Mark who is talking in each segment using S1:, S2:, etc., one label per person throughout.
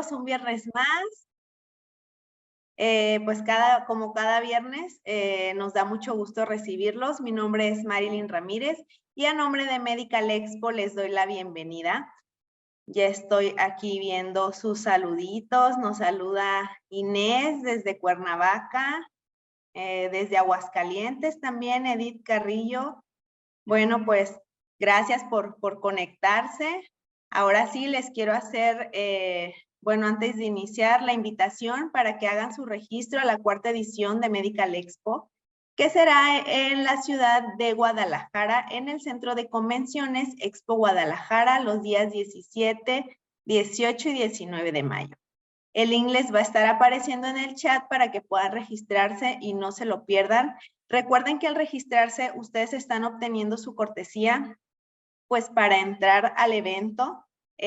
S1: todos, un viernes más. Pues como cada viernes, nos da mucho gusto recibirlos. Mi nombre es Marilyn Ramírez y a nombre de Medical Expo les doy la bienvenida. Ya estoy aquí viendo sus saluditos. Nos saluda Inés desde Cuernavaca, desde Aguascalientes también, Edith Carrillo. Bueno, pues gracias por conectarse. Ahora sí les quiero hacer, bueno, antes de iniciar la invitación para que hagan su registro a la 4ª edición de Medical Expo, que será en la ciudad de Guadalajara, en el Centro de Convenciones Expo Guadalajara, los días 17, 18 y 19 de mayo. El link les va a estar apareciendo en el chat para que puedan registrarse y no se lo pierdan. Recuerden que al registrarse, ustedes están obteniendo su cortesía, pues para entrar al evento,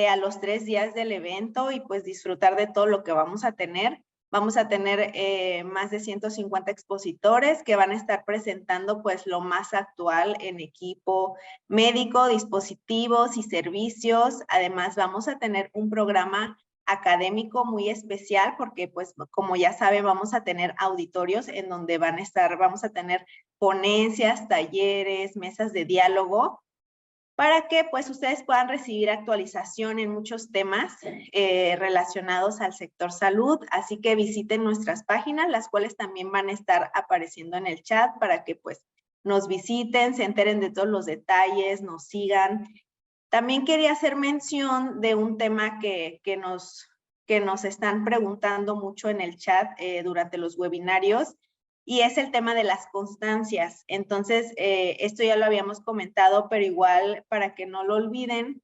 S1: a los 3 días del evento y pues disfrutar de todo lo que vamos a tener. Vamos a tener más de 150 expositores que van a estar presentando pues lo más actual en equipo médico, dispositivos y servicios. Además, vamos a tener un programa académico muy especial porque pues como ya saben vamos a tener auditorios en donde vamos a tener ponencias, talleres, mesas de diálogo para que pues ustedes puedan recibir actualización en muchos temas relacionados al sector salud. Así que visiten nuestras páginas, las cuales también van a estar apareciendo en el chat para que pues nos visiten, se enteren de todos los detalles, nos sigan. También quería hacer mención de un tema que nos están preguntando mucho en el chat durante los webinarios, y es el tema de las constancias. Entonces, esto ya lo habíamos comentado, pero igual para que no lo olviden,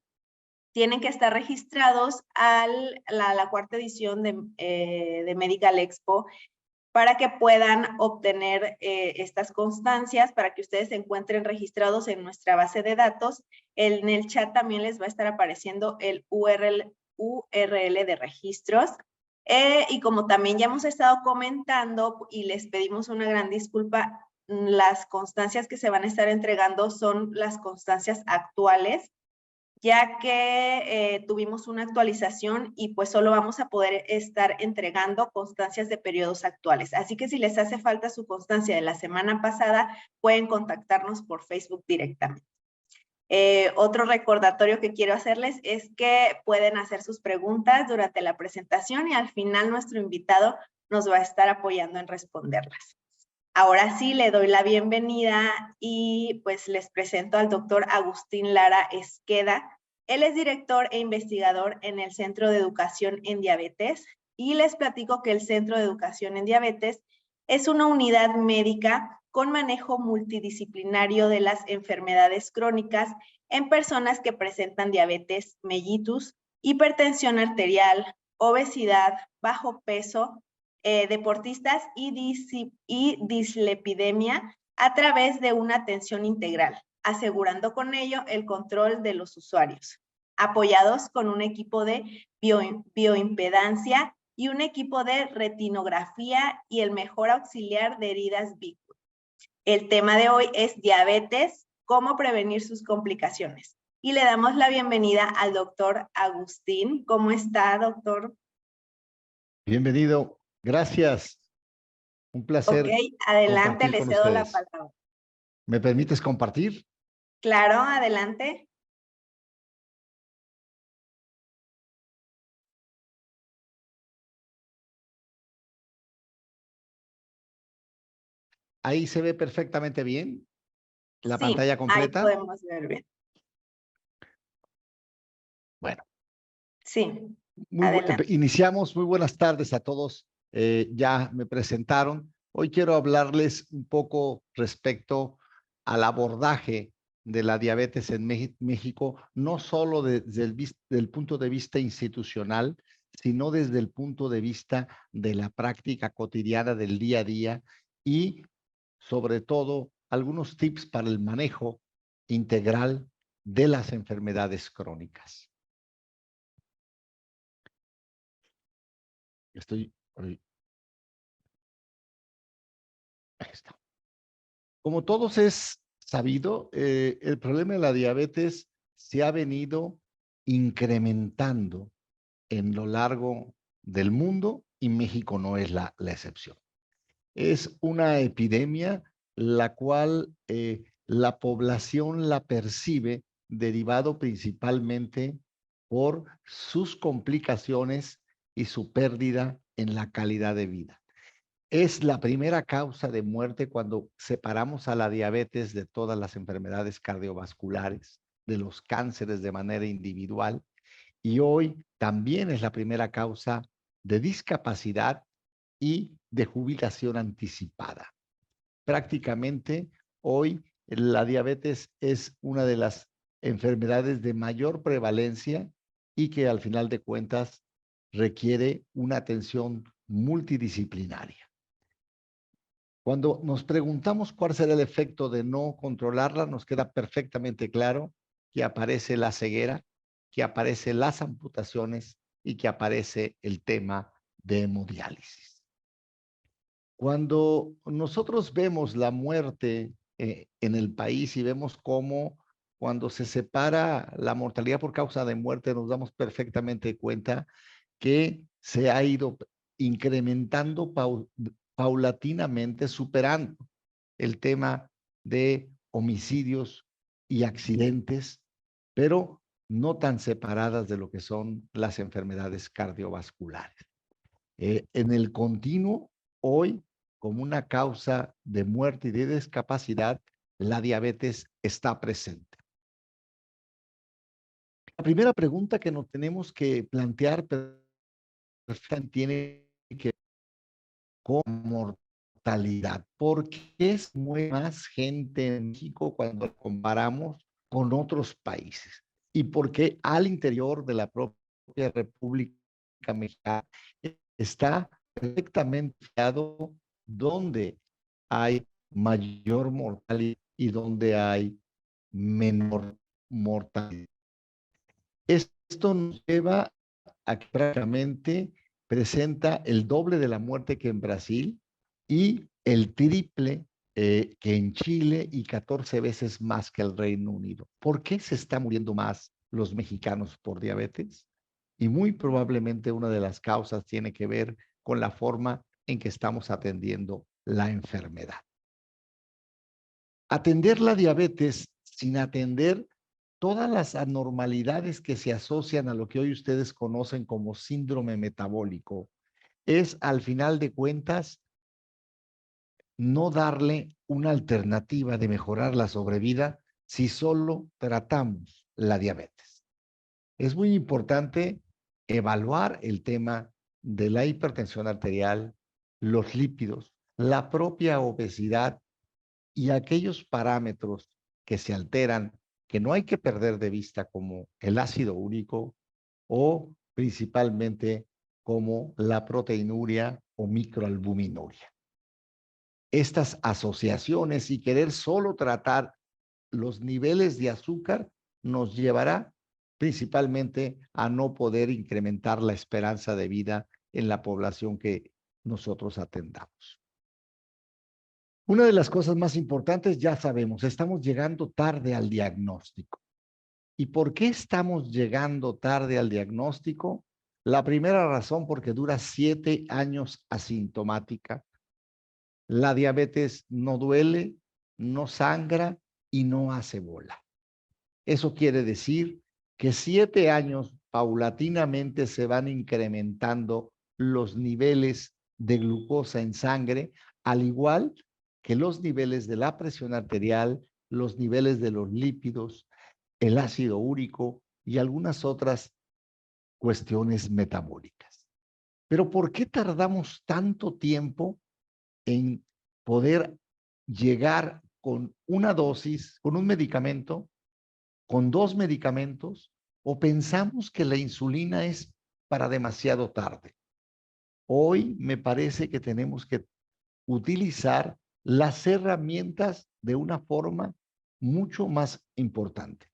S1: tienen que estar registrados a la 4ª edición de Medical Expo para que puedan obtener estas constancias, para que ustedes se encuentren registrados en nuestra base de datos. En el chat también les va a estar apareciendo el URL de registros. Y como también ya hemos estado comentando y les pedimos una gran disculpa, las constancias que se van a estar entregando son las constancias actuales, ya que tuvimos una actualización y pues solo vamos a poder estar entregando constancias de periodos actuales. Así que si les hace falta su constancia de la semana pasada, pueden contactarnos por Facebook directamente. Otro recordatorio que quiero hacerles es que pueden hacer sus preguntas durante la presentación y al final nuestro invitado nos va a estar apoyando en responderlas. Ahora sí, le doy la bienvenida y pues les presento al doctor Agustín Lara Esqueda. Él es director e investigador en el Centro de Educación en Diabetes y les platico que el Centro de Educación en Diabetes es una unidad médica con manejo multidisciplinario de las enfermedades crónicas en personas que presentan diabetes mellitus, hipertensión arterial, obesidad, bajo peso, deportistas y dislipidemia a través de una atención integral, asegurando con ello el control de los usuarios, apoyados con un equipo de bioimpedancia y un equipo de retinografía y el mejor auxiliar de heridas vículas. El tema de hoy es diabetes, cómo prevenir sus complicaciones. Y le damos la bienvenida al doctor Agustín. ¿Cómo está, doctor?
S2: Bienvenido, gracias. Un placer.
S1: Ok, adelante,
S2: compartir
S1: le
S2: con
S1: cedo la
S2: ustedes.
S1: palabra.
S2: ¿Me permites compartir?
S1: Claro, adelante.
S2: Ahí se ve perfectamente bien la
S1: Sí,
S2: pantalla
S1: ahí
S2: completa.
S1: podemos ver bien.
S2: Bueno,
S1: Sí, adelante.
S2: iniciamos. Muy buenas tardes a todos. Ya me presentaron. Hoy quiero hablarles un poco respecto al abordaje de la diabetes en México, no solo desde el punto de vista institucional, sino desde el punto de vista de la práctica cotidiana del día a día y, sobre todo, algunos tips para el manejo integral de las enfermedades crónicas. Ahí está. Como todos es sabido, el problema de la diabetes se ha venido incrementando en lo largo del mundo y México no es la excepción. Es una epidemia la cual la población la percibe derivado principalmente por sus complicaciones y su pérdida en la calidad de vida. Es la primera causa de muerte cuando separamos a la diabetes de todas las enfermedades cardiovasculares, de los cánceres de manera individual, y hoy también es la primera causa de discapacidad y de jubilación anticipada. Prácticamente hoy la diabetes es una de las enfermedades de mayor prevalencia y que al final de cuentas requiere una atención multidisciplinaria. Cuando nos preguntamos cuál será el efecto de no controlarla, nos queda perfectamente claro que aparece la ceguera, que aparecen las amputaciones y que aparece el tema de hemodiálisis. Cuando nosotros vemos la muerte en el país y vemos cómo cuando se separa la mortalidad por causa de muerte, nos damos perfectamente cuenta que se ha ido incrementando paulatinamente, superando el tema de homicidios y accidentes, pero no tan separadas de lo que son las enfermedades cardiovasculares. En el continuo, hoy, como una causa de muerte y de discapacidad, la diabetes está presente. La primera pregunta que nos tenemos que plantear tiene que ver con mortalidad. ¿Por qué es muy más gente en México cuando comparamos con otros países? ¿Y por qué al interior de la propia República Mexicana está perfectamente fiado donde hay mayor mortalidad y donde hay menor mortalidad? Esto nos lleva a que prácticamente presenta el doble de la muerte que en Brasil y el triple que en Chile y 14 veces más que el Reino Unido. ¿Por qué se está muriendo más los mexicanos por diabetes? Y muy probablemente una de las causas tiene que ver con la forma en que estamos atendiendo la enfermedad. Atender la diabetes sin atender todas las anormalidades que se asocian a lo que hoy ustedes conocen como síndrome metabólico es, al final de cuentas, no darle una alternativa de mejorar la sobrevida si solo tratamos la diabetes. Es muy importante evaluar el tema de la hipertensión arterial, los lípidos, la propia obesidad y aquellos parámetros que se alteran, que no hay que perder de vista, como el ácido úrico o principalmente como la proteinuria o microalbuminuria. Estas asociaciones y querer solo tratar los niveles de azúcar nos llevará principalmente a no poder incrementar la esperanza de vida en la población que nosotros atendamos. Una de las cosas más importantes, ya sabemos, estamos llegando tarde al diagnóstico. ¿Y por qué estamos llegando tarde al diagnóstico? La primera razón, porque dura 7 años asintomática. La diabetes no duele, no sangra y no hace bola. Eso quiere decir que 7 años paulatinamente se van incrementando los niveles de glucosa en sangre, al igual que los niveles de la presión arterial, los niveles de los lípidos, el ácido úrico y algunas otras cuestiones metabólicas. Pero ¿por qué tardamos tanto tiempo en poder llegar con una dosis, con un medicamento, con 2 medicamentos, o pensamos que la insulina es para demasiado tarde? Hoy me parece que tenemos que utilizar las herramientas de una forma mucho más importante.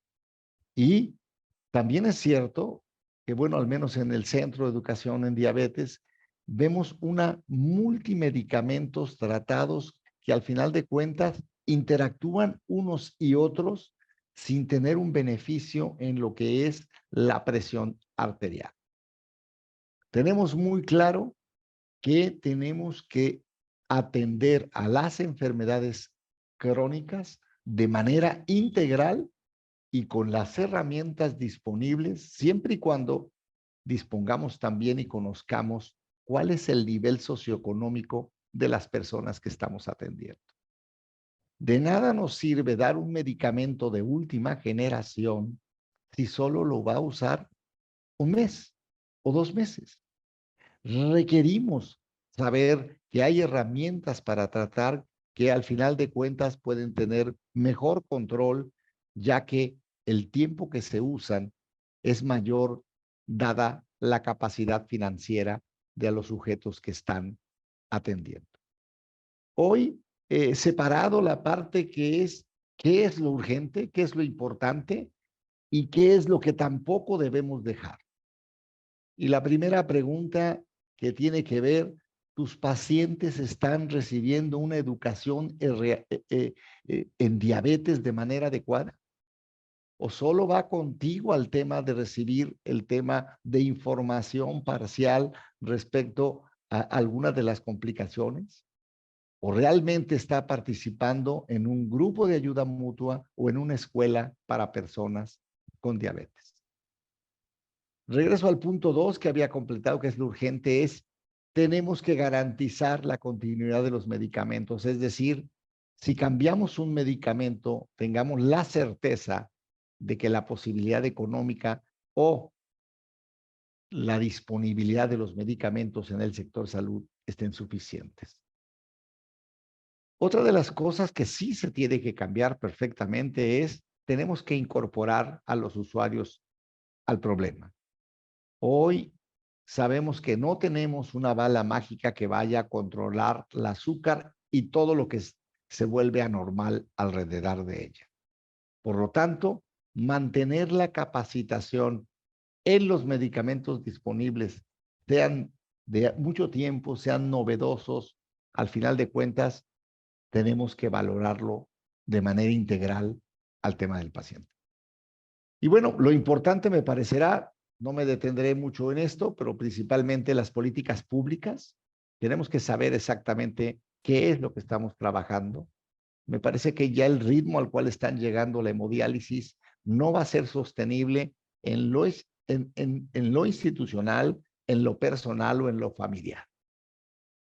S2: Y también es cierto que, bueno, al menos en el Centro de Educación en Diabetes, vemos una multimedicamentos tratados que al final de cuentas interactúan unos y otros sin tener un beneficio en lo que es la presión arterial. Tenemos muy claro que tenemos que atender a las enfermedades crónicas de manera integral y con las herramientas disponibles, siempre y cuando dispongamos también y conozcamos cuál es el nivel socioeconómico de las personas que estamos atendiendo. De nada nos sirve dar un medicamento de última generación si solo lo va a usar un mes o 2 meses. Requerimos saber que hay herramientas para tratar que al final de cuentas pueden tener mejor control, ya que el tiempo que se usan es mayor dada la capacidad financiera de los sujetos que están atendiendo. Hoy, separado la parte que es qué es lo urgente, qué es lo importante y qué es lo que tampoco debemos dejar. Y la primera pregunta que tiene que ver, ¿tus pacientes están recibiendo una educación en diabetes de manera adecuada? ¿O solo va contigo al tema de recibir el tema de información parcial respecto a algunas de las complicaciones? ¿O realmente está participando en un grupo de ayuda mutua o en una escuela para personas con diabetes? Regreso al punto 2 que había completado, que es lo urgente, es tenemos que garantizar la continuidad de los medicamentos. Es decir, si cambiamos un medicamento, tengamos la certeza de que la posibilidad económica o la disponibilidad de los medicamentos en el sector salud estén suficientes. Otra de las cosas que sí se tiene que cambiar perfectamente es, tenemos que incorporar a los usuarios al problema. Hoy sabemos que no tenemos una bala mágica que vaya a controlar el azúcar y todo lo que se vuelve anormal alrededor de ella. Por lo tanto, mantener la capacitación en los medicamentos disponibles, sean de mucho tiempo, sean novedosos, al final de cuentas, tenemos que valorarlo de manera integral al tema del paciente. Y bueno, lo importante me parecerá, no me detendré mucho en esto, pero principalmente las políticas públicas. Tenemos que saber exactamente qué es lo que estamos trabajando. Me parece que ya el ritmo al cual están llegando la hemodiálisis no va a ser sostenible en lo institucional, en lo personal o en lo familiar.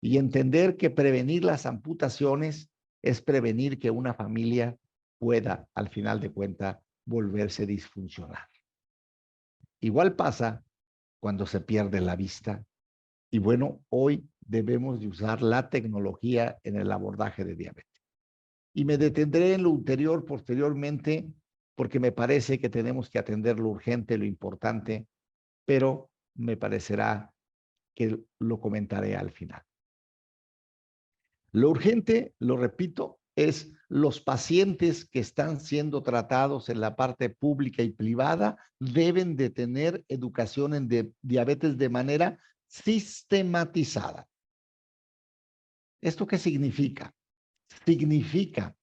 S2: Y entender que prevenir las amputaciones es prevenir que una familia pueda, al final de cuentas, volverse disfuncional. Igual pasa cuando se pierde la vista. Y bueno, hoy debemos de usar la tecnología en el abordaje de diabetes. Y me detendré en lo ulterior posteriormente, porque me parece que tenemos que atender lo urgente, lo importante, pero me parecerá que lo comentaré al final. Lo urgente, lo repito, es los pacientes que están siendo tratados en la parte pública y privada deben de tener educación en diabetes de manera sistematizada. ¿Esto qué significa? Significa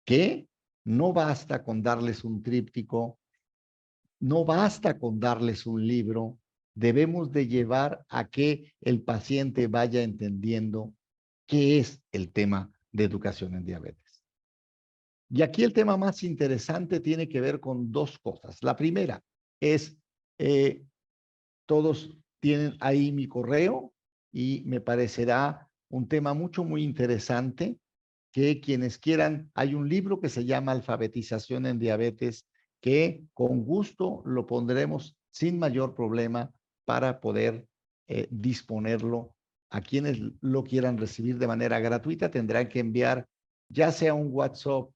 S2: que no basta con darles un tríptico, no basta con darles un libro, debemos de llevar a que el paciente vaya entendiendo qué es el tema de educación en diabetes. Y aquí el tema más interesante tiene que ver con dos cosas. La primera es, todos tienen ahí mi correo y me parecerá un tema muy interesante que quienes quieran, hay un libro que se llama Alfabetización en Diabetes, que con gusto lo pondremos sin mayor problema para poder disponerlo a quienes lo quieran recibir de manera gratuita. Tendrán que enviar ya sea un WhatsApp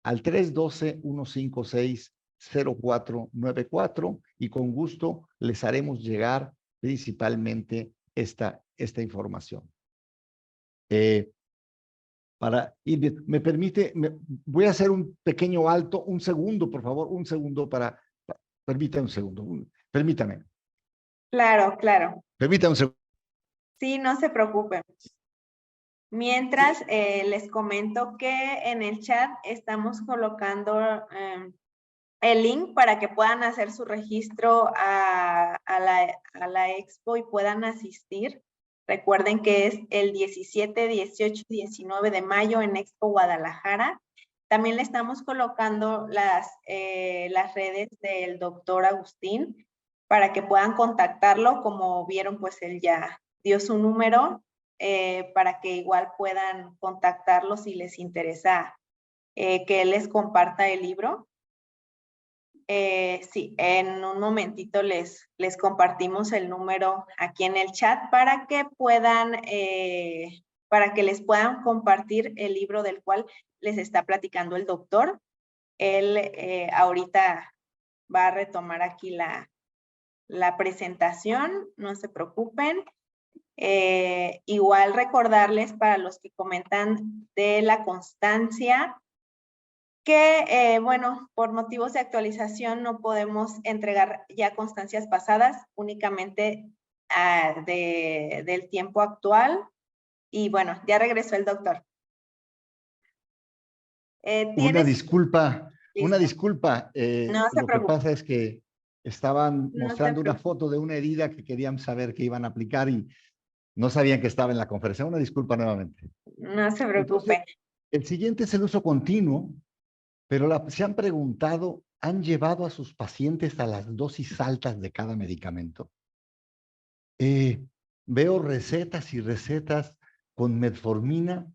S2: al 312-156-0494 y con gusto les haremos llegar principalmente esta información. Y me permite, voy a hacer un pequeño alto, un segundo, por favor, un segundo permítame un segundo, permítame.
S1: Claro, claro.
S2: Permítame un segundo.
S1: Sí, no se preocupen. Mientras, les comento que en el chat estamos colocando el link para que puedan hacer su registro a la expo y puedan asistir. Recuerden que es el 17, 18 y 19 de mayo en Expo Guadalajara. También le estamos colocando las redes del doctor Agustín para que puedan contactarlo. Como vieron, pues él ya dio su número para que igual puedan contactarlo si les interesa que él les comparta el libro. Sí, en un momentito les compartimos el número aquí en el chat para que puedan, para que les puedan compartir el libro del cual les está platicando el doctor. Él ahorita va a retomar aquí la presentación, no se preocupen. Igual recordarles para los que comentan de la constancia, que, bueno, por motivos de actualización no podemos entregar ya constancias pasadas, únicamente del tiempo actual. Y bueno, ya regresó el doctor.
S2: Una disculpa, una
S1: Listo.
S2: disculpa.
S1: No se
S2: Lo que
S1: preocupe.
S2: pasa es que estaban
S1: No se
S2: mostrando una
S1: preocupe.
S2: foto de una herida que querían saber que iban a aplicar y no sabían que estaba en la conferencia. Una disculpa nuevamente.
S1: No se
S2: Entonces,
S1: preocupe.
S2: el siguiente es el uso continuo, pero se han preguntado, ¿han llevado a sus pacientes a las dosis altas de cada medicamento? Veo recetas y recetas con metformina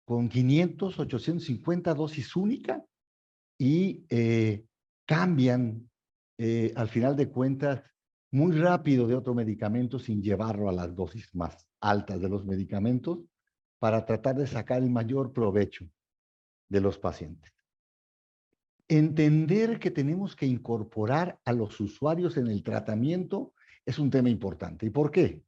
S2: con 500, 850 dosis única y cambian al final de cuentas muy rápido de otro medicamento sin llevarlo a las dosis más altas de los medicamentos para tratar de sacar el mayor provecho de los pacientes. Entender que tenemos que incorporar a los usuarios en el tratamiento es un tema importante. ¿Y por qué?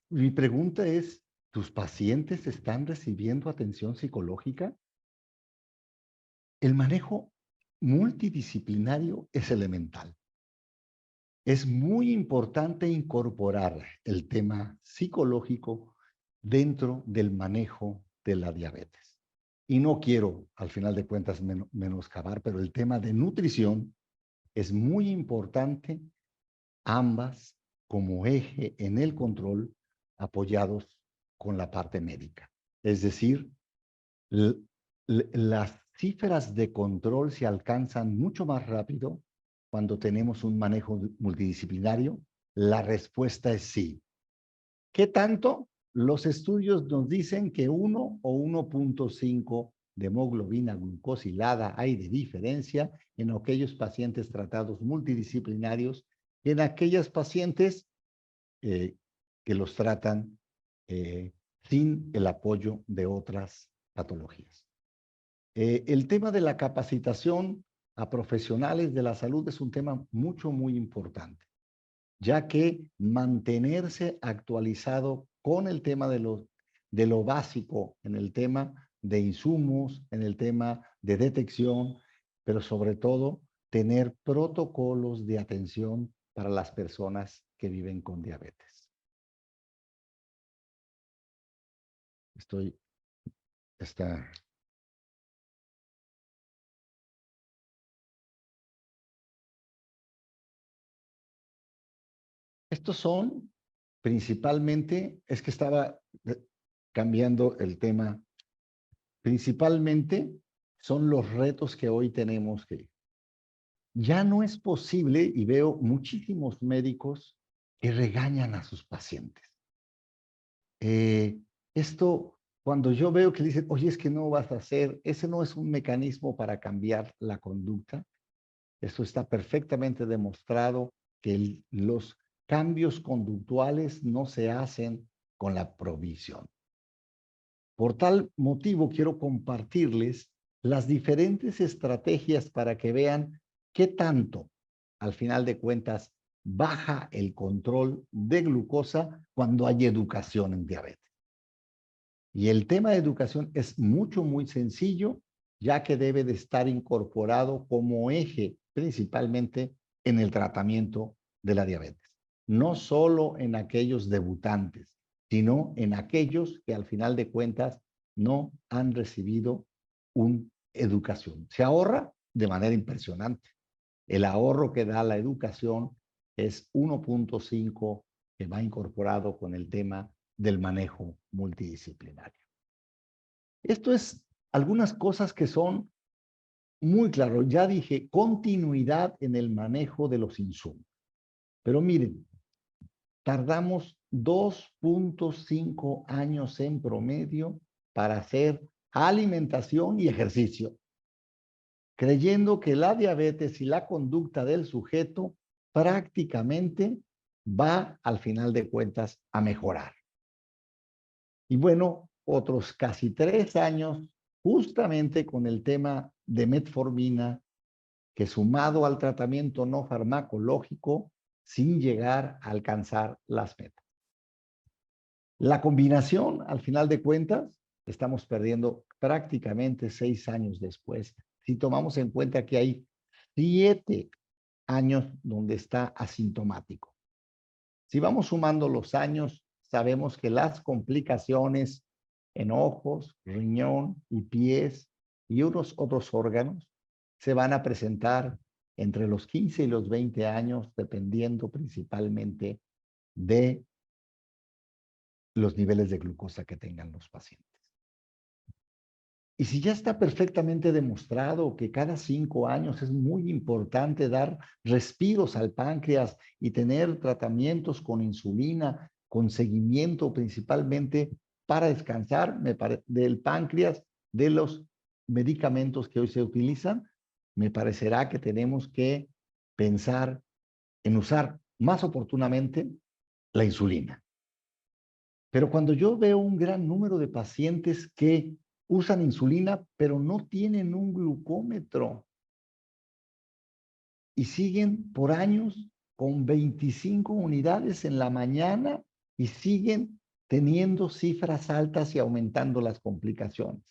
S2: Mi pregunta es, ¿tus pacientes están recibiendo atención psicológica? El manejo multidisciplinario es elemental. Es muy importante incorporar el tema psicológico dentro del manejo de la diabetes. Y no quiero, al final de cuentas, menoscabar, pero el tema de nutrición es muy importante, ambas como eje en el control, apoyados con la parte médica. Es decir, las cifras de control se alcanzan mucho más rápido cuando tenemos un manejo multidisciplinario. La respuesta es sí. ¿Qué tanto? Los estudios nos dicen que 1 o 1.5 de hemoglobina glucosilada hay de diferencia en aquellos pacientes tratados multidisciplinarios y en aquellas pacientes que los tratan sin el apoyo de otras patologías. El tema de la capacitación a profesionales de la salud es un tema muy importante, ya que mantenerse actualizado con el tema de lo básico, en el tema de insumos, en el tema de detección, pero sobre todo tener protocolos de atención para las personas que viven con diabetes. Estos son principalmente, es que estaba cambiando el tema, principalmente son los retos que hoy tenemos que ya no es posible, y veo muchísimos médicos que regañan a sus pacientes. Esto, cuando yo veo que dicen, oye, es que no vas a hacer, ese no es un mecanismo para cambiar la conducta. Esto está perfectamente demostrado que los cambios conductuales no se hacen con la provisión. Por tal motivo, quiero compartirles las diferentes estrategias para que vean qué tanto, al final de cuentas, baja el control de glucosa cuando hay educación en diabetes. Y el tema de educación es muy sencillo, ya que debe de estar incorporado como eje principalmente en el tratamiento de la diabetes. No solo en aquellos debutantes, sino en aquellos que al final de cuentas no han recibido una educación. Se ahorra de manera impresionante. El ahorro que da la educación es 1.5 que va incorporado con el tema del manejo multidisciplinario. Esto es algunas cosas que son muy claras. Ya dije, continuidad en el manejo de los insumos. Pero miren, tardamos 2.5 años en promedio para hacer alimentación y ejercicio, creyendo que la diabetes y la conducta del sujeto prácticamente va al final de cuentas a mejorar. Y bueno, otros casi 3 años justamente con el tema de metformina, que sumado al tratamiento no farmacológico, sin llegar a alcanzar las metas. La combinación, al final de cuentas, estamos perdiendo prácticamente 6 años después. Si tomamos en cuenta que hay 7 años donde está asintomático. Si vamos sumando los años, sabemos que las complicaciones en ojos, riñón y pies y unos otros órganos se van a presentar entre los 15 y los 20 años, dependiendo principalmente de los niveles de glucosa que tengan los pacientes. Y si ya está perfectamente demostrado que cada 5 años es muy importante dar respiros al páncreas y tener tratamientos con insulina, con seguimiento principalmente para descansar del páncreas, de los medicamentos que hoy se utilizan, me parecerá que tenemos que pensar en usar más oportunamente la insulina. Pero cuando yo veo un gran número de pacientes que usan insulina, pero no tienen un glucómetro y siguen por años con 25 unidades en la mañana y siguen teniendo cifras altas y aumentando las complicaciones.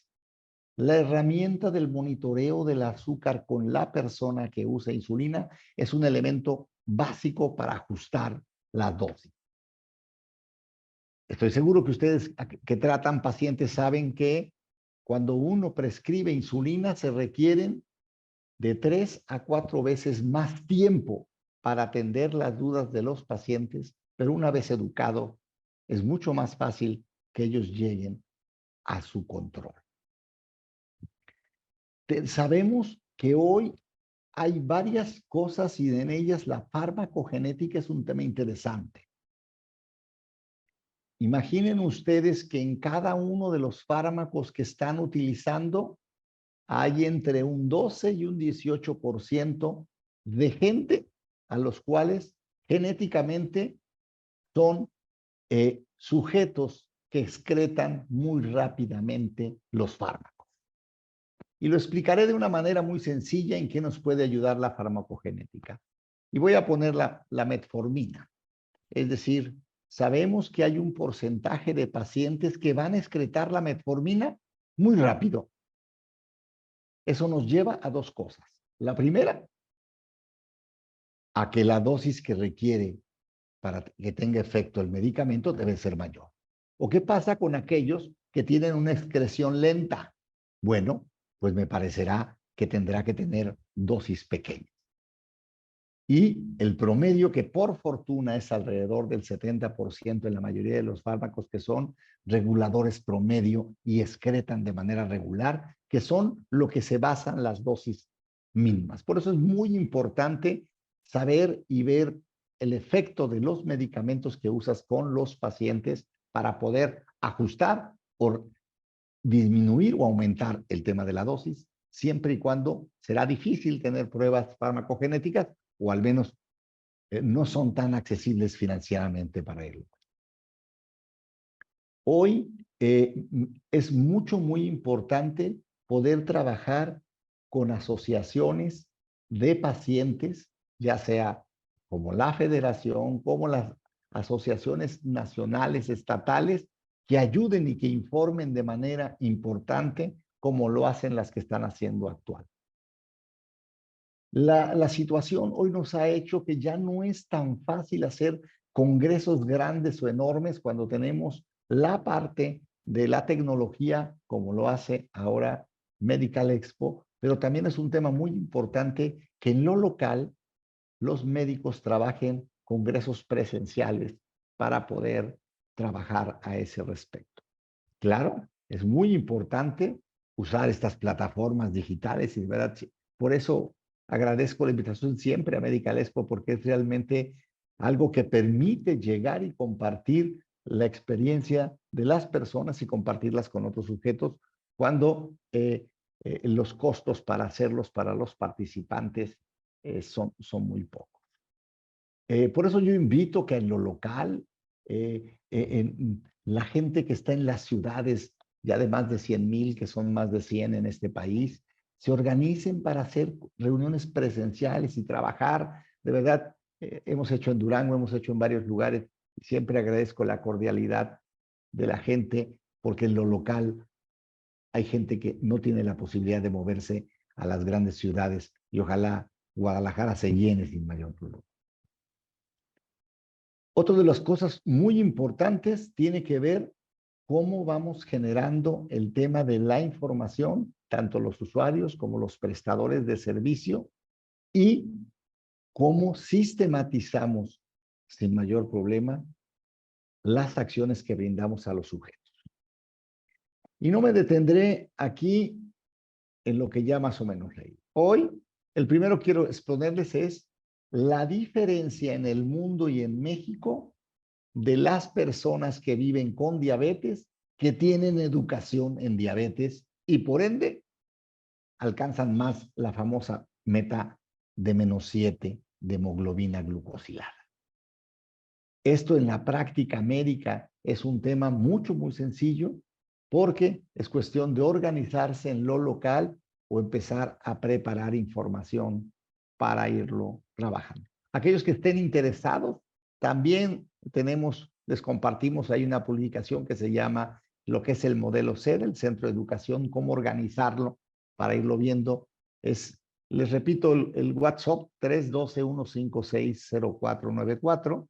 S2: La herramienta del monitoreo del azúcar con la persona que usa insulina es un elemento básico para ajustar la dosis. Estoy seguro que ustedes que tratan pacientes saben que cuando uno prescribe insulina se requieren de 3 a 4 veces más tiempo para atender las dudas de los pacientes, pero una vez educado es mucho más fácil que ellos lleguen a su control. Sabemos que hoy hay varias cosas y en ellas la farmacogenética es un tema interesante. Imaginen ustedes que en cada uno de los fármacos que están utilizando hay entre un 12 y un 18% de gente a los cuales genéticamente son sujetos que excretan muy rápidamente los fármacos. Y lo explicaré de una manera muy sencilla en qué nos puede ayudar la farmacogenética. Y voy a poner la metformina. Es decir, sabemos que hay un porcentaje de pacientes que van a excretar la metformina muy rápido. Eso nos lleva a 2 cosas. La primera, a que la dosis que requiere para que tenga efecto el medicamento debe ser mayor. ¿O qué pasa con aquellos que tienen una excreción lenta? Bueno, pues me parecerá que tendrá que tener dosis pequeñas. Y el promedio, que por fortuna es alrededor del 70% en la mayoría de los fármacos que son reguladores promedio y excretan de manera regular, que son lo que se basan las dosis mínimas. Por eso es muy importante saber y ver el efecto de los medicamentos que usas con los pacientes para poder ajustar o disminuir o aumentar el tema de la dosis, siempre y cuando será difícil tener pruebas farmacogenéticas o al menos no son tan accesibles financieramente para ello. Hoy es muy importante poder trabajar con asociaciones de pacientes, ya sea como la federación, como las asociaciones nacionales, estatales, que ayuden y que informen de manera importante como lo hacen las que están haciendo actual. La situación hoy nos ha hecho que ya no es tan fácil hacer congresos grandes o enormes cuando tenemos la parte de la tecnología, como lo hace ahora Medical Expo, pero también es un tema muy importante que en lo local los médicos trabajen congresos presenciales para poder trabajar a ese respecto. Claro, es muy importante usar estas plataformas digitales y de verdad, por eso agradezco la invitación siempre a Medical Expo porque es realmente algo que permite llegar y compartir la experiencia de las personas y compartirlas con otros sujetos cuando los costos para hacerlos para los participantes son muy pocos. Por eso yo invito que en lo local, en la gente que está en las ciudades, ya de más de 100,000, que son más de 100 en este país, se organicen para hacer reuniones presenciales y trabajar. De verdad, hemos hecho en Durango, hemos hecho en varios lugares. Siempre agradezco la cordialidad de la gente, porque en lo local hay gente que no tiene la posibilidad de moverse a las grandes ciudades y ojalá Guadalajara se llene sin mayor problema. Otra de las cosas muy importantes tiene que ver cómo vamos generando el tema de la información, tanto los usuarios como los prestadores de servicio, y cómo sistematizamos sin mayor problema las acciones que brindamos a los sujetos. Y no me detendré aquí en lo que ya más o menos leí. Hoy, el primero que quiero exponerles es la diferencia en el mundo y en México de las personas que viven con diabetes, que tienen educación en diabetes y por ende alcanzan más la famosa meta de -7 de hemoglobina glucosilada. Esto en la práctica médica es un tema muy sencillo porque es cuestión de organizarse en lo local o empezar a preparar información para irlo trabajando. Aquellos que estén interesados, también les compartimos, hay una publicación que se llama lo que es el modelo SED, el Centro de Educación, cómo organizarlo para irlo viendo. Les repito, el WhatsApp 312-156-0494.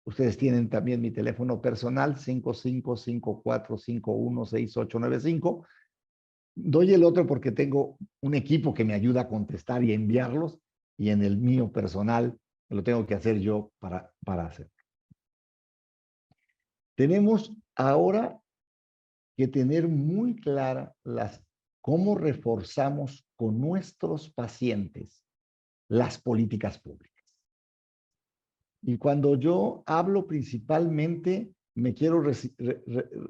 S2: Ustedes tienen también mi teléfono personal, 5554516895. Doy el otro porque tengo un equipo que me ayuda a contestar y a enviarlos, y en el mío personal lo tengo que hacer yo para hacerlo. Tenemos ahora que tener muy clara cómo reforzamos con nuestros pacientes las políticas públicas. Y cuando yo hablo principalmente, me quiero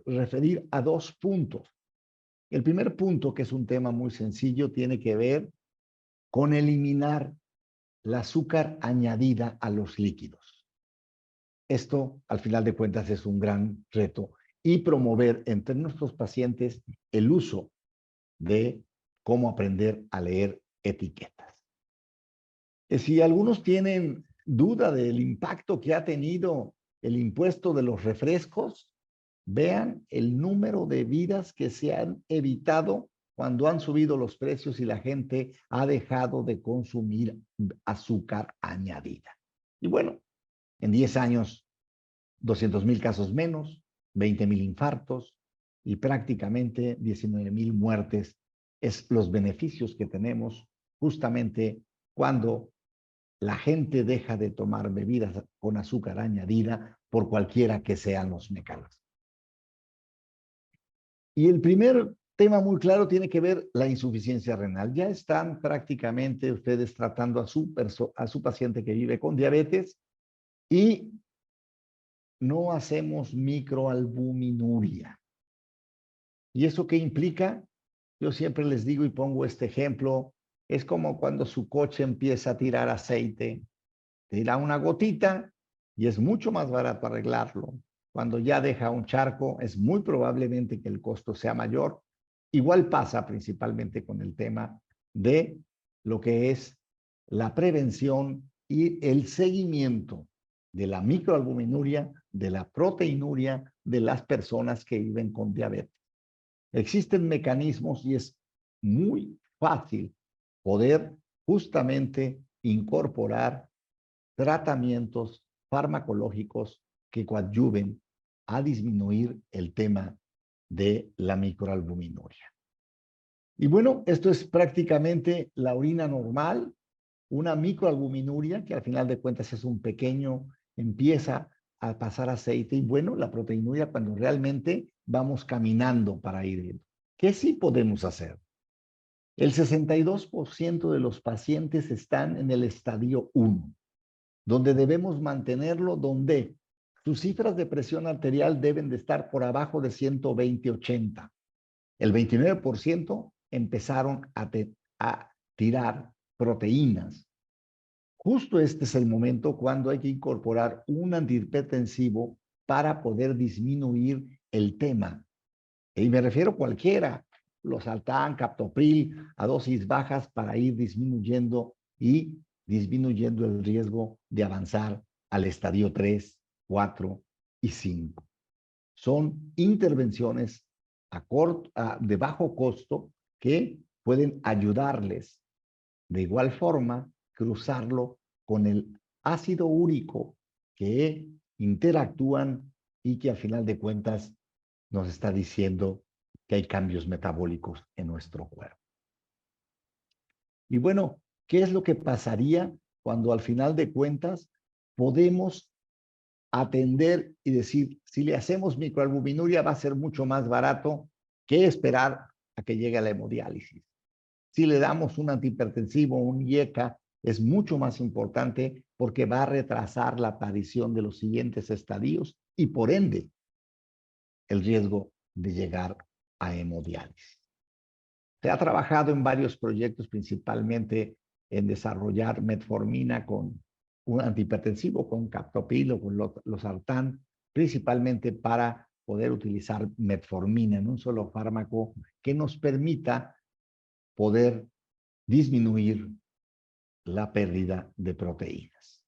S2: referir a dos puntos. El primer punto, que es un tema muy sencillo, tiene que ver con eliminar la azúcar añadida a los líquidos. Esto, al final de cuentas, es un gran reto y promover entre nuestros pacientes el uso de cómo aprender a leer etiquetas. Si algunos tienen duda del impacto que ha tenido el impuesto de los refrescos, vean el número de vidas que se han evitado cuando han subido los precios y la gente ha dejado de consumir azúcar añadida. Y bueno, en 10 años, 200,000 casos menos, 20,000 infartos y prácticamente 19,000 muertes. Es los beneficios que tenemos justamente cuando la gente deja de tomar bebidas con azúcar añadida por cualquiera que sean los mecanismos. Y el primer tema muy claro tiene que ver la insuficiencia renal. Ya están prácticamente ustedes tratando a su paciente que vive con diabetes y no hacemos microalbuminuria. ¿Y eso qué implica? Yo siempre les digo y pongo este ejemplo, es como cuando su coche empieza a tirar aceite, tira una gotita y es mucho más barato arreglarlo. Cuando ya deja un charco, es muy probablemente que el costo sea mayor. Igual pasa principalmente con el tema de lo que es la prevención y el seguimiento de la microalbuminuria, de la proteinuria de las personas que viven con diabetes. Existen mecanismos y es muy fácil poder justamente incorporar tratamientos farmacológicos que coadyuven a disminuir el tema de la microalbuminuria. Y bueno, esto es prácticamente la orina normal, una microalbuminuria, que al final de cuentas es un pequeño, empieza a pasar aceite, y bueno, la proteinuria cuando realmente vamos caminando para ir viendo. ¿Qué sí podemos hacer? El 62% de los pacientes están en el estadio 1, donde debemos mantenerlo, donde sus cifras de presión arterial deben de estar por abajo de 120/80. El 29% empezaron a tirar proteínas. Justo este es el momento cuando hay que incorporar un antihipertensivo para poder disminuir el tema. Y me refiero a cualquiera, losartán, captopril, a dosis bajas para ir disminuyendo el riesgo de avanzar al estadio 3, 4 y 5. Son intervenciones de bajo costo que pueden ayudarles. De igual forma, cruzarlo con el ácido úrico que interactúan y que a final de cuentas nos está diciendo que hay cambios metabólicos en nuestro cuerpo. Y bueno, ¿qué es lo que pasaría cuando al final de cuentas podemos atender y decir, si le hacemos microalbuminuria va a ser mucho más barato que esperar a que llegue a la hemodiálisis? Si le damos un antihipertensivo, un IECA, es mucho más importante porque va a retrasar la aparición de los siguientes estadios y por ende el riesgo de llegar a hemodiálisis. Se ha trabajado en varios proyectos, principalmente en desarrollar metformina con un antihipertensivo, con captopril o con losartán, principalmente para poder utilizar metformina en un solo fármaco que nos permita poder disminuir la pérdida de proteínas.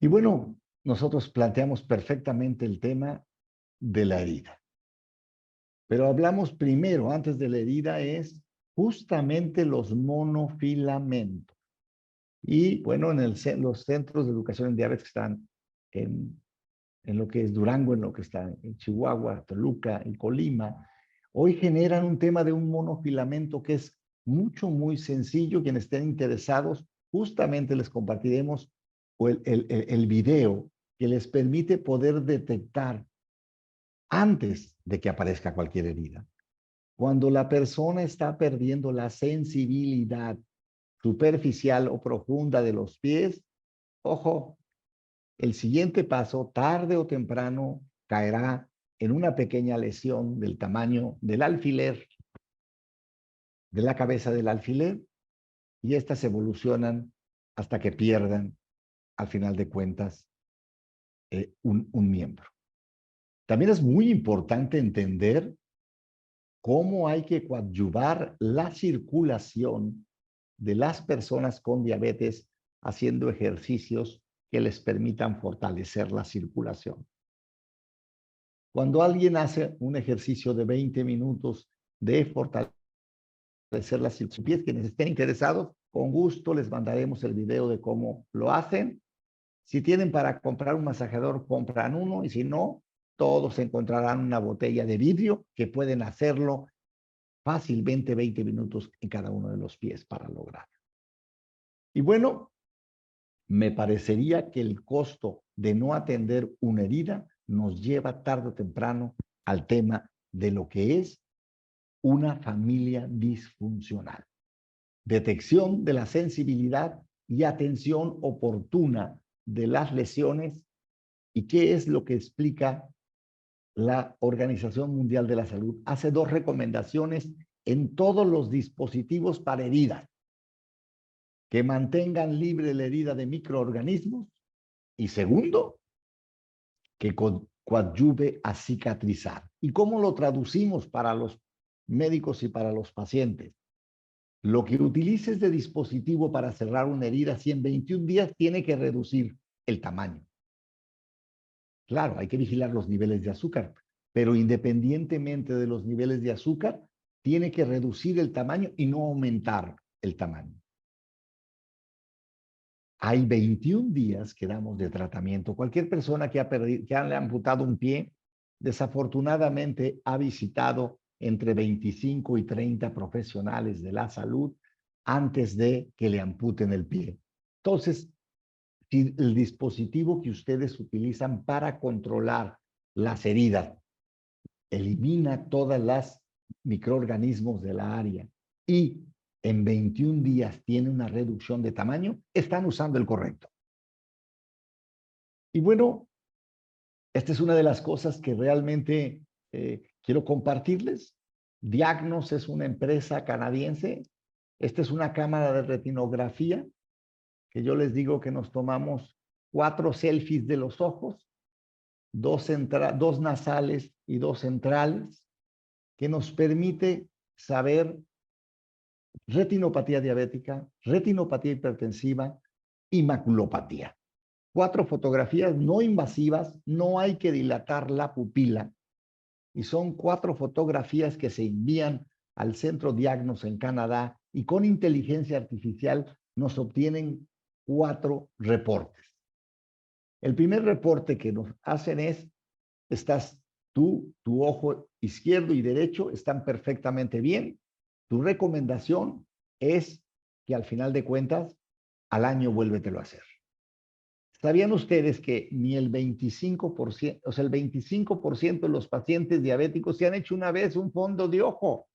S2: Y bueno, nosotros planteamos perfectamente el tema de la herida. Pero hablamos primero, antes de la herida, es justamente los monofilamentos. Y bueno, los centros de educación en diabetes que están en lo que es Durango, en lo que está en Chihuahua, Toluca y Colima, hoy generan un tema de un monofilamento que es muy sencillo. Quienes estén interesados, justamente les compartiremos el video que les permite poder detectar antes de que aparezca cualquier herida. Cuando la persona está perdiendo la sensibilidad superficial o profunda de los pies, ojo, el siguiente paso, tarde o temprano, caerá en una pequeña lesión del tamaño del alfiler, de la cabeza del alfiler, y estas evolucionan hasta que pierdan, al final de cuentas, un miembro. También es muy importante entender cómo hay que coadyuvar la circulación de las personas con diabetes haciendo ejercicios que les permitan fortalecer la circulación. Cuando alguien hace un ejercicio de 20 minutos de fortalecer la circulación, quienes estén interesados, con gusto les mandaremos el video de cómo lo hacen. Si tienen para comprar un masajeador, compran uno, y si no, todos encontrarán una botella de vidrio que pueden hacerlo fácilmente 20 minutos en cada uno de los pies para lograrlo. Y bueno, me parecería que el costo de no atender una herida nos lleva tarde o temprano al tema de lo que es una familia disfuncional. Detección de la sensibilidad y atención oportuna de las lesiones. ¿Y qué es lo que explica la Organización Mundial de la Salud? Hace dos recomendaciones en todos los dispositivos para heridas: que mantengan libre la herida de microorganismos, y segundo, que coadyuve a cicatrizar. ¿Y cómo lo traducimos para los médicos y para los pacientes? Lo que utilices de dispositivo para cerrar una herida, si en 21 días tiene que reducir el tamaño. Claro, hay que vigilar los niveles de azúcar, pero independientemente de los niveles de azúcar, tiene que reducir el tamaño y no aumentar el tamaño. Hay 21 días que damos de tratamiento. Cualquier persona que le ha amputado un pie, desafortunadamente ha visitado entre 25 y 30 profesionales de la salud antes de que le amputen el pie. Entonces, si el dispositivo que ustedes utilizan para controlar las heridas elimina todas las microorganismos de la área y en 21 días tiene una reducción de tamaño, están usando el correcto. Y bueno, esta es una de las cosas que realmente quiero compartirles. Diagnos es una empresa canadiense. Esta es una cámara de retinografía que yo les digo que nos tomamos 4 selfies de los ojos, 2 nasales y 2 centrales, que nos permite saber retinopatía diabética, retinopatía hipertensiva y maculopatía. 4 fotografías no invasivas, no hay que dilatar la pupila y son 4 fotografías que se envían al centro Diagnos en Canadá y con inteligencia artificial nos obtienen 4 reportes. El primer reporte que nos hacen es, estás tú, tu ojo izquierdo y derecho están perfectamente bien. Tu recomendación es que al final de cuentas, al año vuélvetelo a hacer. ¿Sabían ustedes que ni el 25%, o sea, el 25% de los pacientes diabéticos se han hecho una vez un fondo de ojo?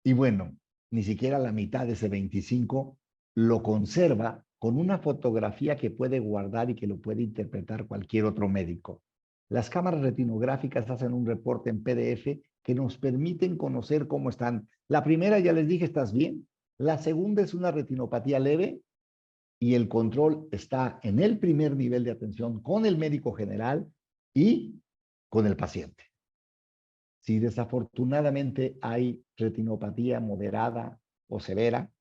S2: Y bueno, ni siquiera la mitad de ese 25 lo conserva con una fotografía que puede guardar y que lo puede interpretar cualquier otro médico. Las cámaras retinográficas hacen un reporte en PDF que nos permiten conocer cómo están. La primera, ya les dije, estás bien. La segunda es una retinopatía leve y el control está en el primer nivel de atención con el médico general y con el paciente. Si desafortunadamente hay retinopatía moderada o severa,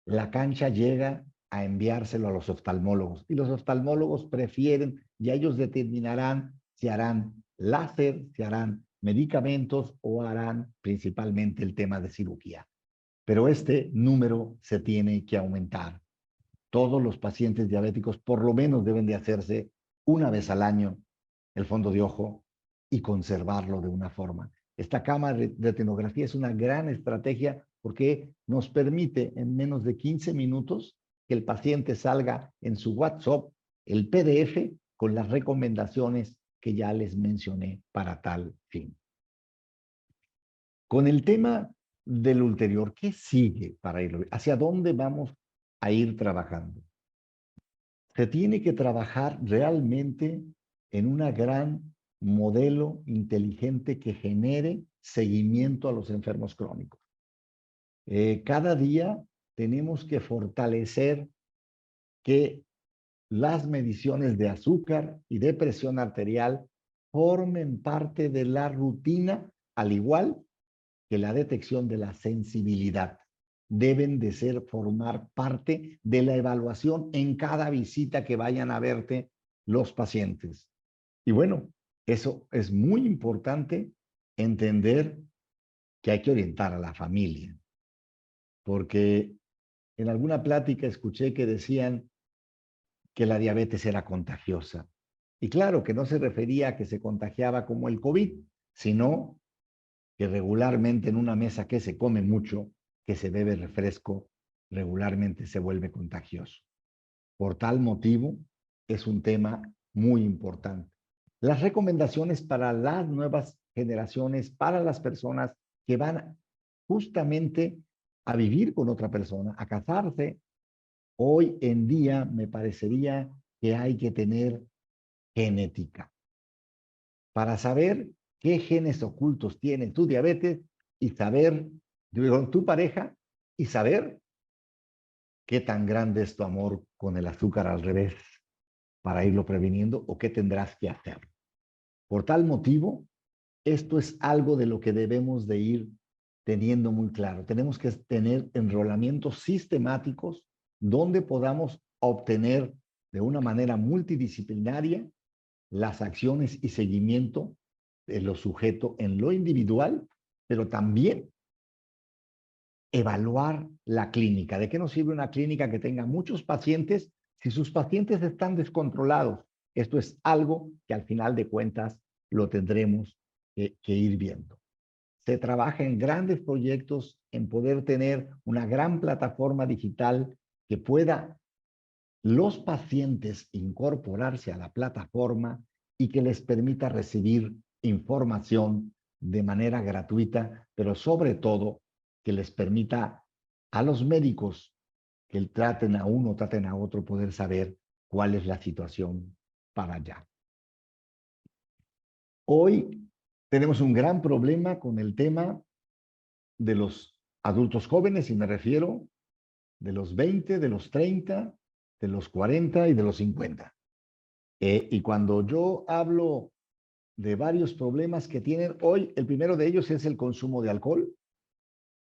S2: la cancha llega a enviárselo a los oftalmólogos y los oftalmólogos prefieren y ellos determinarán si harán láser, si harán medicamentos o harán principalmente el tema de cirugía. Pero este número se tiene que aumentar. Todos los pacientes diabéticos por lo menos deben de hacerse una vez al año el fondo de ojo y conservarlo de una forma. Esta cámara de retinografía es una gran estrategia porque nos permite en menos de 15 minutos que el paciente salga en su WhatsApp el PDF con las recomendaciones que ya les mencioné para tal fin. Con el tema del ulterior, ¿qué sigue para irlo? ¿Hacia dónde vamos a ir trabajando? Se tiene que trabajar realmente en una gran modelo inteligente que genere seguimiento a los enfermos crónicos. Cada día tenemos que fortalecer que las mediciones de azúcar y de presión arterial formen parte de la rutina, al igual que la detección de la sensibilidad. Deben de formar parte de la evaluación en cada visita que vayan a verte los pacientes. Y bueno, eso es muy importante entender que hay que orientar a la familia, porque en alguna plática escuché que decían que la diabetes era contagiosa. Y claro, que no se refería a que se contagiaba como el COVID, sino que regularmente en una mesa que se come mucho, que se bebe refresco, regularmente se vuelve contagioso. Por tal motivo, es un tema muy importante. Las recomendaciones para las nuevas generaciones, para las personas que van justamente a vivir con otra persona, a casarse, hoy en día me parecería que hay que tener genética para saber qué genes ocultos tiene tu diabetes y saber, digo, tu pareja y saber qué tan grande es tu amor con el azúcar al revés para irlo previniendo o qué tendrás que hacer. Por tal motivo, esto es algo de lo que debemos de ir teniendo muy claro. Tenemos que tener enrolamientos sistemáticos donde podamos obtener de una manera multidisciplinaria las acciones y seguimiento de lo sujeto en lo individual, pero también evaluar la clínica. ¿De qué nos sirve una clínica que tenga muchos pacientes si sus pacientes están descontrolados? Esto es algo que al final de cuentas lo tendremos que ir viendo. Se trabaja en grandes proyectos en poder tener una gran plataforma digital que pueda los pacientes incorporarse a la plataforma y que les permita recibir información de manera gratuita, pero sobre todo que les permita a los médicos que traten a uno, traten a otro, poder saber cuál es la situación para allá. Hoy tenemos un gran problema con el tema de los adultos jóvenes, y me refiero de los 20, de los 30, de los 40 y de los 50. Y cuando yo hablo de varios problemas que tienen hoy, el primero de ellos es el consumo de alcohol.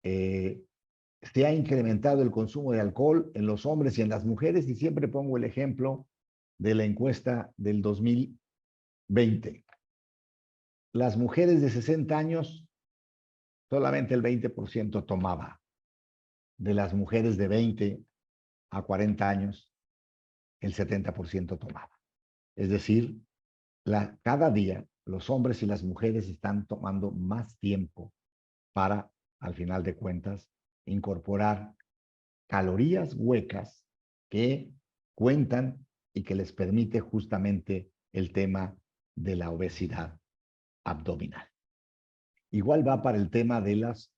S2: Se ha incrementado el consumo de alcohol en los hombres y en las mujeres, y siempre pongo el ejemplo de la encuesta del 2020. Las mujeres de 60 años, solamente el 20% tomaba. De las mujeres de 20 a 40 años, el 70% tomaba. Es decir, cada día los hombres y las mujeres están tomando más tiempo para, al final de cuentas, incorporar calorías huecas que cuentan y que les permite justamente el tema de la obesidad abdominal. Igual va para el tema de las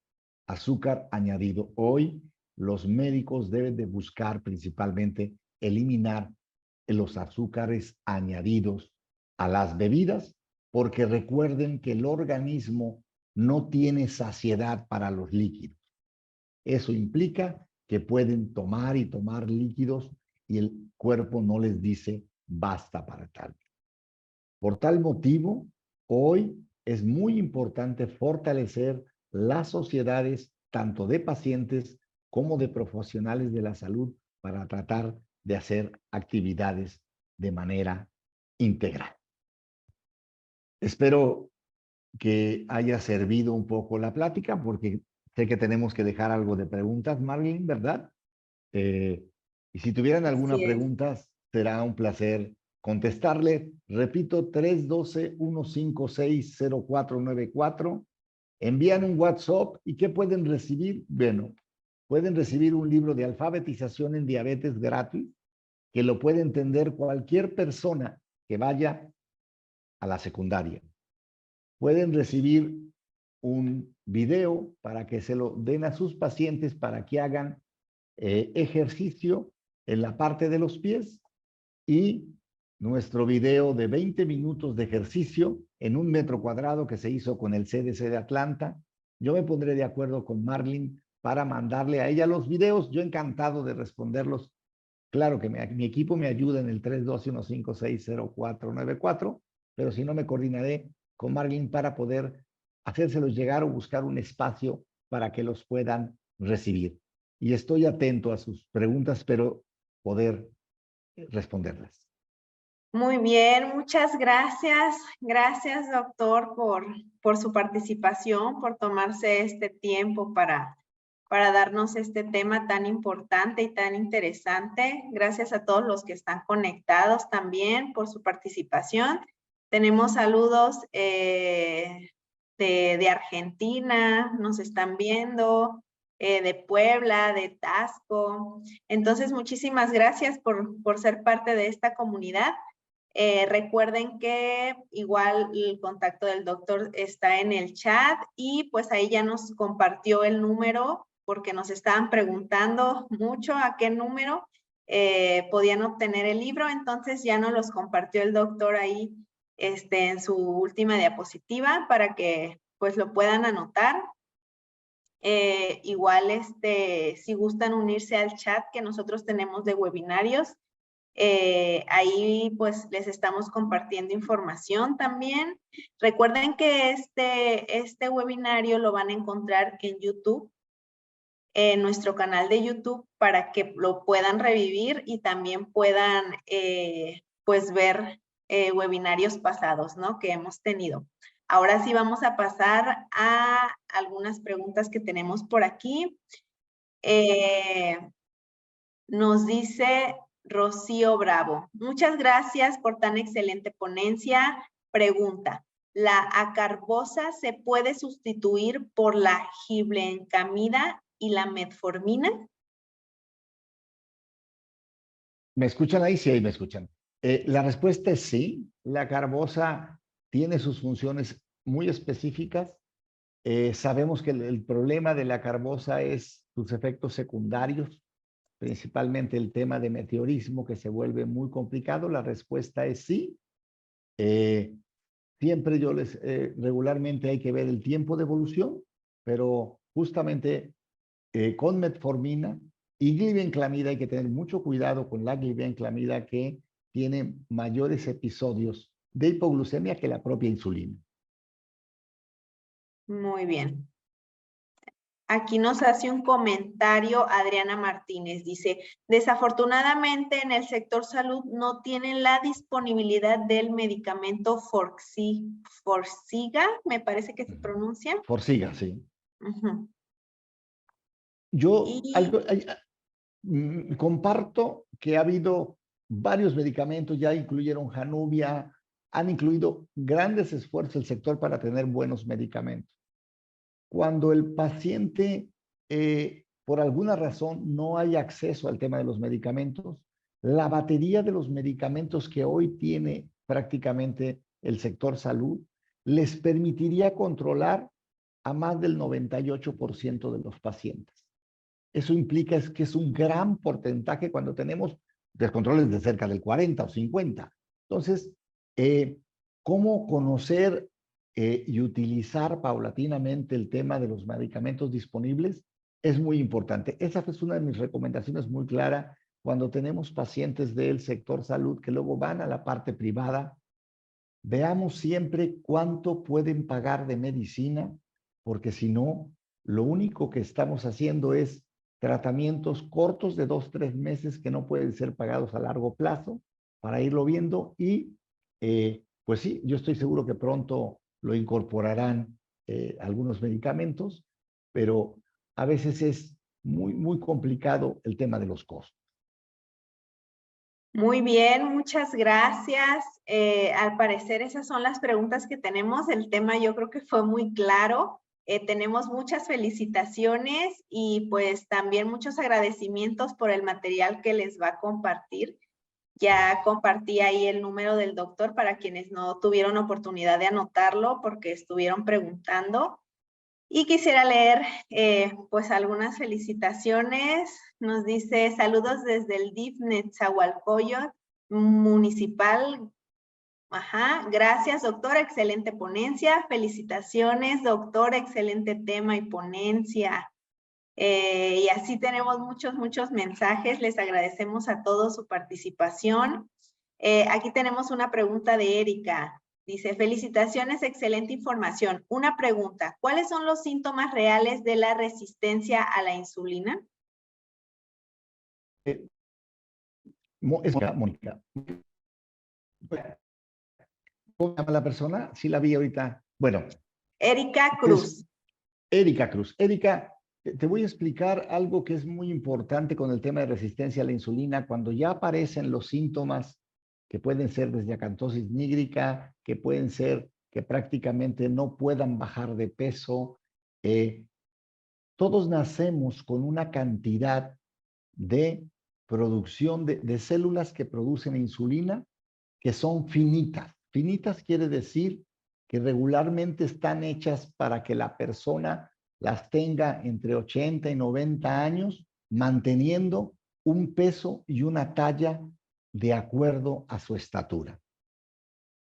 S2: azúcar añadido. Hoy los médicos deben de buscar principalmente eliminar los azúcares añadidos a las bebidas, porque recuerden que el organismo no tiene saciedad para los líquidos. Eso implica que pueden tomar y tomar líquidos y el cuerpo no les dice basta para tal. Por tal motivo, hoy es muy importante fortalecer las sociedades tanto de pacientes como de profesionales de la salud para tratar de hacer actividades de manera integral. Espero que haya servido un poco la plática, porque sé que tenemos que dejar algo de preguntas, Marlene, ¿verdad? Y si tuvieran alguna
S1: Así es.
S2: pregunta, será un placer contestarle. Repito, 312-156-0494. Envían un WhatsApp y ¿qué pueden recibir? Bueno, pueden recibir un libro de alfabetización en diabetes gratis, que lo puede entender cualquier persona que vaya a la secundaria. Pueden recibir un video para que se lo den a sus pacientes para que hagan ejercicio en la parte de los pies, y nuestro video de 20 minutos de ejercicio en 1 metro cuadrado que se hizo con el CDC de Atlanta. Yo me pondré de acuerdo con Marlene para mandarle a ella los videos. Yo encantado de responderlos. Claro que mi equipo me ayuda en el 312-156-0494, pero si no, me coordinaré con Marlene para poder hacérselos llegar o buscar un espacio para que los puedan recibir. Y estoy atento a sus preguntas, pero poder responderlas.
S1: Muy bien, muchas gracias. Gracias, doctor, por su participación, por tomarse este tiempo para darnos este tema tan importante y tan interesante. Gracias a todos los que están conectados también por su participación. Tenemos saludos de Argentina, nos están viendo, de Puebla, de Tasco. Entonces, muchísimas gracias por ser parte de esta comunidad. Recuerden que igual el contacto del doctor está en el chat, y pues ahí ya nos compartió el número, porque nos estaban preguntando mucho a qué número podían obtener el libro. Entonces ya nos los compartió el doctor ahí en su última diapositiva para que pues lo puedan anotar. Igual si gustan unirse al chat que nosotros tenemos de webinarios, ahí pues les estamos compartiendo información también. Recuerden que este webinario lo van a encontrar en YouTube, en nuestro canal de YouTube, para que lo puedan revivir y también puedan pues ver webinarios pasados, ¿no?, que hemos tenido. Ahora sí vamos a pasar a algunas preguntas que tenemos por aquí. Nos dice Rocío Bravo: muchas gracias por tan excelente ponencia. Pregunta: ¿la acarbosa se puede sustituir por la giblencamida y la metformina?
S2: ¿Me escuchan ahí? Sí, ahí me escuchan. La respuesta es sí. La carbosa tiene sus funciones muy específicas. Sabemos que el problema de la carbosa es sus efectos secundarios, principalmente el tema de meteorismo, que se vuelve muy complicado. La respuesta es sí. Siempre regularmente hay que ver el tiempo de evolución, pero justamente con metformina y glibenclamida hay que tener mucho cuidado con la glibenclamida, que tiene mayores episodios de hipoglucemia que la propia insulina.
S1: Muy bien. Aquí nos hace un comentario Adriana Martínez. Dice, desafortunadamente en el sector salud no tienen la disponibilidad del medicamento Forxiga, me parece que se pronuncia.
S2: Forxiga, sí.
S1: Uh-huh.
S2: Yo comparto que ha habido varios medicamentos, ya incluyeron Januvia, han incluido grandes esfuerzos del sector para tener buenos medicamentos. Cuando el paciente, por alguna razón, no hay acceso al tema de los medicamentos, la batería de los medicamentos que hoy tiene prácticamente el sector salud les permitiría controlar a más del 98% de los pacientes. Eso implica que es un gran porcentaje cuando tenemos descontroles de cerca del 40 o 50. Entonces, ¿cómo conocer y utilizar paulatinamente el tema de los medicamentos disponibles? Es muy importante. Esa es una de mis recomendaciones muy clara cuando tenemos pacientes del sector salud que luego van a la parte privada. Veamos siempre cuánto pueden pagar de medicina, porque si no, lo único que estamos haciendo es tratamientos cortos de 2, 3 meses que no pueden ser pagados a largo plazo para irlo viendo y pues sí, yo estoy seguro que pronto lo incorporarán algunos medicamentos, pero a veces es muy complicado el tema de los costos.
S1: Muy bien, muchas gracias. Al parecer esas son las preguntas que tenemos. El tema yo creo que fue muy claro. Tenemos muchas felicitaciones y pues también muchos agradecimientos por el material que les va a compartir. Ya compartí ahí el número del doctor para quienes no tuvieron oportunidad de anotarlo porque estuvieron preguntando. Y quisiera leer pues algunas felicitaciones. Nos dice saludos desde el DIF Netzahualcoyot municipal. Ajá, gracias doctor, excelente ponencia. Felicitaciones doctor, excelente tema y ponencia. Y así tenemos muchos mensajes. Les agradecemos a todos su participación. Aquí tenemos una pregunta de Erika. Dice, felicitaciones, excelente información. Una pregunta, ¿cuáles son los síntomas reales de la resistencia a la insulina?
S2: Mónica. ¿Cómo se llama la persona? Sí la vi ahorita. Bueno.
S1: Erika Cruz.
S2: Erika Cruz. Erika, te voy a explicar algo que es muy importante con el tema de resistencia a la insulina. Cuando ya aparecen los síntomas que pueden ser desde acantosis nígrica, que pueden ser que prácticamente no puedan bajar de peso, todos nacemos con una cantidad de producción de células que producen insulina que son finitas. Finitas quiere decir que regularmente están hechas para que la persona las tenga entre 80 y 90 años, manteniendo un peso y una talla de acuerdo a su estatura.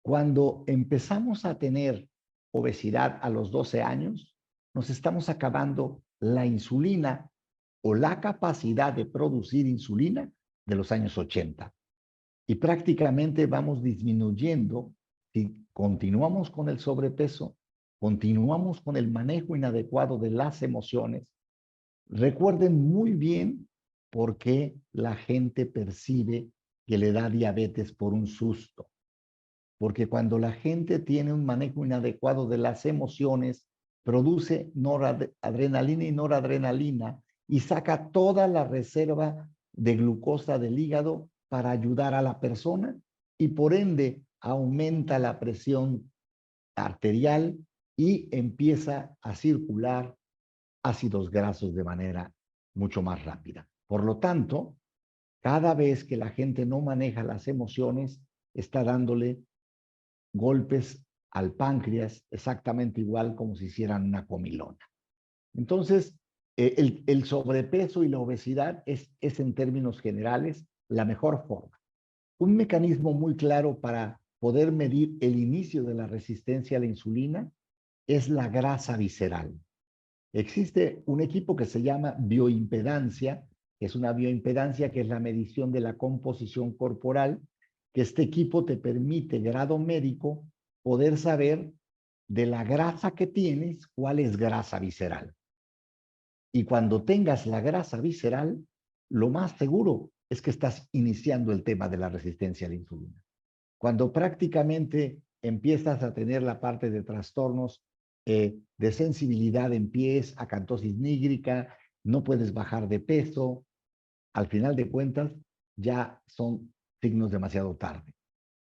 S2: Cuando empezamos a tener obesidad a los 12 años, nos estamos acabando la insulina o la capacidad de producir insulina de los años 80. Y prácticamente vamos disminuyendo si continuamos con el sobrepeso, continuamos con el manejo inadecuado de las emociones. Recuerden muy bien por qué la gente percibe que le da diabetes por un susto. Porque cuando la gente tiene un manejo inadecuado de las emociones, produce adrenalina y noradrenalina y saca toda la reserva de glucosa del hígado para ayudar a la persona y por ende aumenta la presión arterial y empieza a circular ácidos grasos de manera mucho más rápida. Por lo tanto, cada vez que la gente no maneja las emociones, está dándole golpes al páncreas exactamente igual como si hicieran una comilona. Entonces, el sobrepeso y la obesidad es en términos generales la mejor forma. Un mecanismo muy claro para poder medir el inicio de la resistencia a la insulina es la grasa visceral. Existe un equipo que se llama bioimpedancia, que es una bioimpedancia que es la medición de la composición corporal, que este equipo te permite, grado médico, poder saber de la grasa que tienes, cuál es grasa visceral. Y cuando tengas la grasa visceral, lo más seguro es que estás iniciando el tema de la resistencia a la insulina. Cuando prácticamente empiezas a tener la parte de trastornos de sensibilidad en pies, acantosis nígrica, no puedes bajar de peso, al final de cuentas ya son signos demasiado tarde.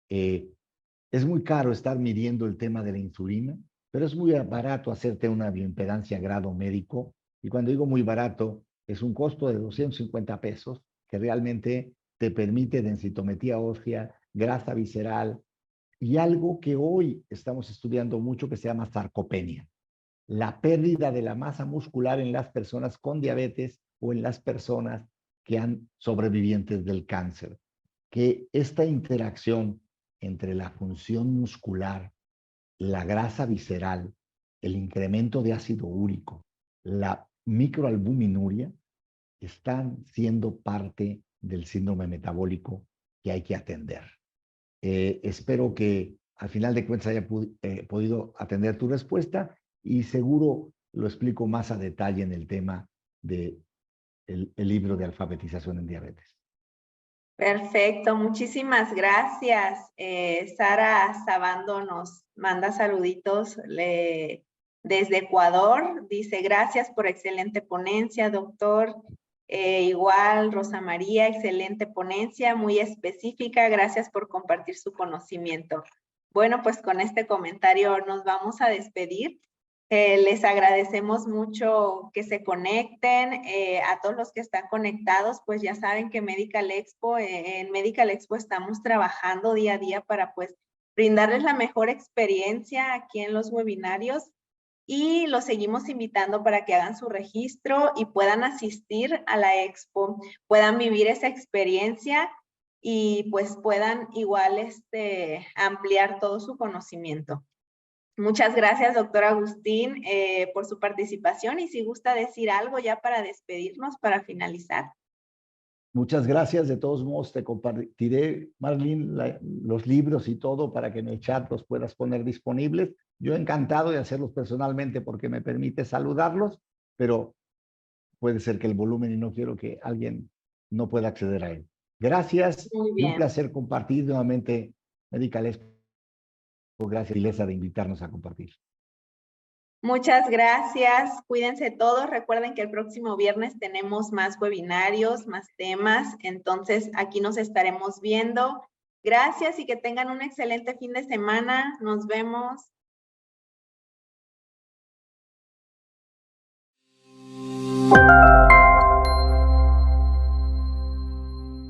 S2: Es muy caro estar midiendo el tema de la insulina, pero es muy barato hacerte una bioimpedancia grado médico. Y cuando digo muy barato, es un costo de 250 pesos que realmente te permite densitometría ósea, grasa visceral y algo que hoy estamos estudiando mucho que se llama sarcopenia, la pérdida de la masa muscular en las personas con diabetes o en las personas que han sobrevivientes del cáncer. Que esta interacción entre la función muscular, la grasa visceral, el incremento de ácido úrico, la microalbuminuria, están siendo parte del síndrome metabólico que hay que atender. Espero que al final de cuentas haya podido atender tu respuesta y seguro lo explico más a detalle en el tema del libro de alfabetización en diabetes.
S1: Perfecto, muchísimas gracias. Sara Sabando nos manda saluditos desde Ecuador. Dice, gracias por excelente ponencia, doctor. Igual, Rosa María, excelente ponencia, muy específica. Gracias por compartir su conocimiento. Bueno, pues con este comentario nos vamos a despedir. Les agradecemos mucho que se conecten. A todos los que están conectados, pues ya saben que Medical Expo, en Medical Expo estamos trabajando día a día para pues brindarles la mejor experiencia aquí en los webinarios y los seguimos invitando para que hagan su registro y puedan asistir a la Expo, puedan vivir esa experiencia y pues puedan igual ampliar todo su conocimiento. Muchas gracias, doctor Agustín, por su participación y si gusta decir algo ya para despedirnos, para finalizar.
S2: Muchas gracias. De todos modos, te compartiré, Marlene, los libros y todo para que en el chat los puedas poner disponibles. Yo encantado de hacerlos personalmente porque me permite saludarlos, pero puede ser que el volumen y no quiero que alguien no pueda acceder a él. Gracias y un placer compartir nuevamente Medical Expo. Gracias, Ilesa, de invitarnos a compartir.
S1: Muchas gracias. Cuídense todos. Recuerden que el próximo viernes tenemos más webinarios, más temas. Entonces, aquí nos estaremos viendo. Gracias y que tengan un excelente fin de semana. Nos vemos.